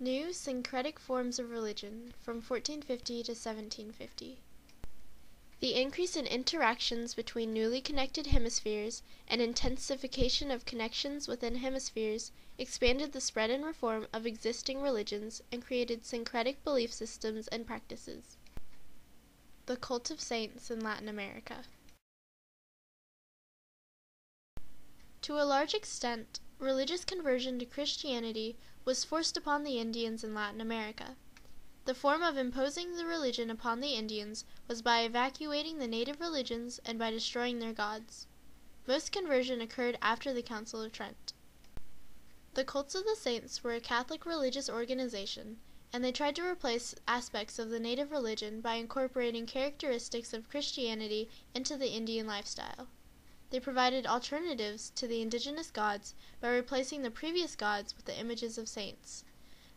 New syncretic forms of religion from 1450 to 1750. The increase in interactions between newly connected hemispheres and intensification of connections within hemispheres expanded the spread and reform of existing religions and created syncretic belief systems and practices. The cult of saints in Latin America. To a large extent, religious conversion to Christianity was forced upon the Indians in Latin America. The form of imposing the religion upon the Indians was by evacuating the native religions and by destroying their gods. Most conversion occurred after the Council of Trent. The cults of the saints were a Catholic religious organization, and they tried to replace aspects of the native religion by incorporating characteristics of Christianity into the Indian lifestyle. They provided alternatives to the indigenous gods by replacing the previous gods with the images of saints.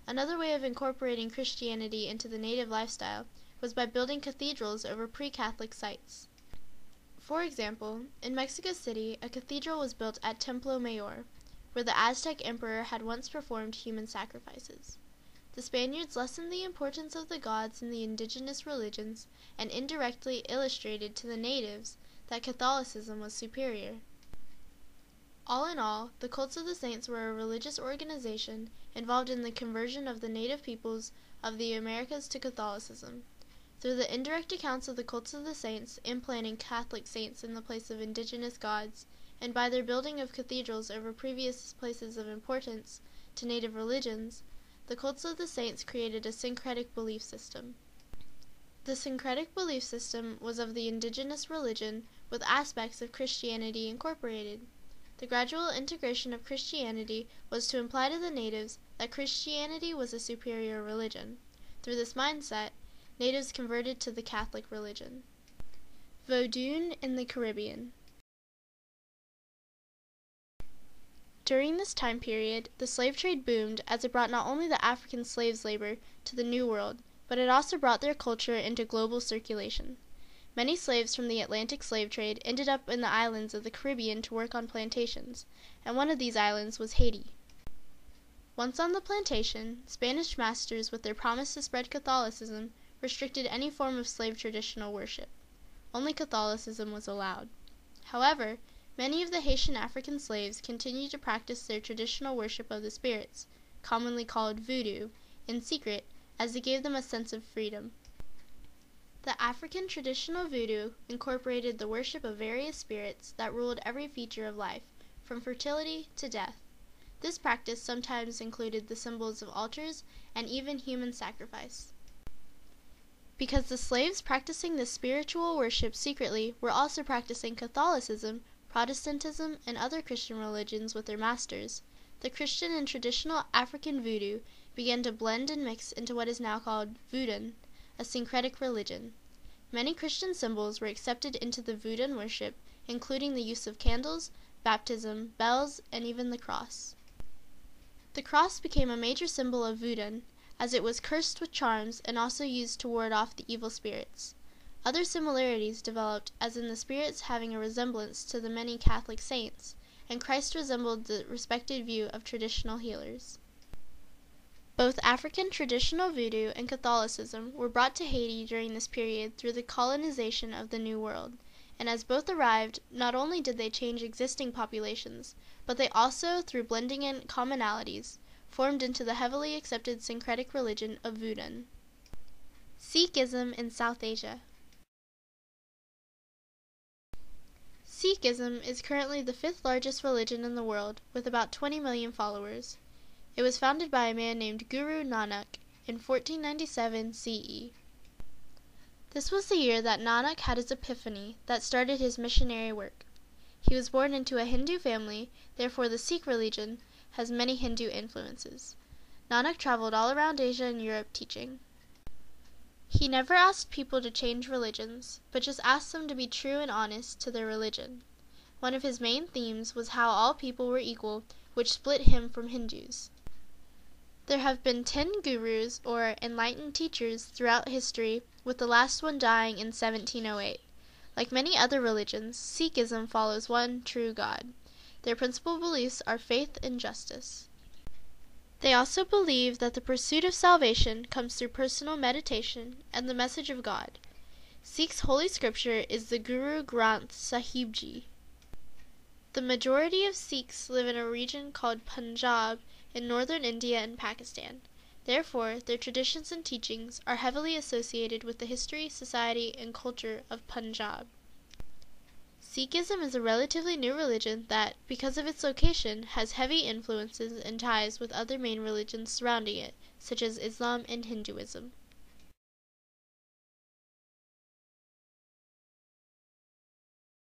Another way of incorporating Christianity into the native lifestyle was by building cathedrals over pre-Catholic sites. For example, in Mexico City, a cathedral was built at Templo Mayor, where the Aztec emperor had once performed human sacrifices. The Spaniards lessened the importance of the gods in the indigenous religions and indirectly illustrated to the natives that Catholicism was superior. All in all, the cults of the saints were a religious organization involved in the conversion of the native peoples of the Americas to Catholicism. Through the indirect accounts of the cults of the saints implanting Catholic saints in the place of indigenous gods, and by their building of cathedrals over previous places of importance to native religions, the cults of the saints created a syncretic belief system. The syncretic belief system was of the indigenous religion with aspects of Christianity incorporated. The gradual integration of Christianity was to imply to the natives that Christianity was a superior religion. Through this mindset, natives converted to the Catholic religion. Vodun in the Caribbean. During this time period, the slave trade boomed as it brought not only the African slaves' labor to the New World, but it also brought their culture into global circulation. Many slaves from the Atlantic slave trade ended up in the islands of the Caribbean to work on plantations, and one of these islands was Haiti. Once on the plantation, Spanish masters, with their promise to spread Catholicism, restricted any form of slave traditional worship. Only Catholicism was allowed. However, many of the Haitian African slaves continued to practice their traditional worship of the spirits, commonly called voodoo, in secret, as it gave them a sense of freedom. The African traditional voodoo incorporated the worship of various spirits that ruled every feature of life, from fertility to death. This practice sometimes included the symbols of altars and even human sacrifice. Because the slaves practicing this spiritual worship secretly were also practicing Catholicism, Protestantism, and other Christian religions with their masters, the Christian and traditional African voodoo began to blend and mix into what is now called Vodun, a syncretic religion. Many Christian symbols were accepted into the Vodun worship, including the use of candles, baptism, bells, and even the cross. The cross became a major symbol of Vodun, as it was cursed with charms and also used to ward off the evil spirits. Other similarities developed, as in the spirits having a resemblance to the many Catholic saints, and Christ resembled the respected view of traditional healers. Both African traditional voodoo and Catholicism were brought to Haiti during this period through the colonization of the New World, and as both arrived, not only did they change existing populations, but they also, through blending in commonalities, formed into the heavily accepted syncretic religion of Vodun. Sikhism in South Asia. Sikhism is currently the fifth largest religion in the world, with about 20 million followers. It was founded by a man named Guru Nanak in 1497 CE. This was the year that Nanak had his epiphany that started his missionary work. He was born into a Hindu family, therefore the Sikh religion has many Hindu influences. Nanak traveled all around Asia and Europe teaching. He never asked people to change religions, but just asked them to be true and honest to their religion. One of his main themes was how all people were equal, which split him from Hindus. There have been 10 gurus, or enlightened teachers, throughout history, with the last one dying in 1708. Like many other religions, Sikhism follows one true God. Their principal beliefs are faith and justice. They also believe that the pursuit of salvation comes through personal meditation and the message of God. Sikhs' holy scripture is the Guru Granth Sahib Ji. The majority of Sikhs live in a region called Punjab in northern India and Pakistan. Therefore, their traditions and teachings are heavily associated with the history, society, and culture of Punjab. Sikhism is a relatively new religion that, because of its location, has heavy influences and ties with other main religions surrounding it, such as Islam and Hinduism.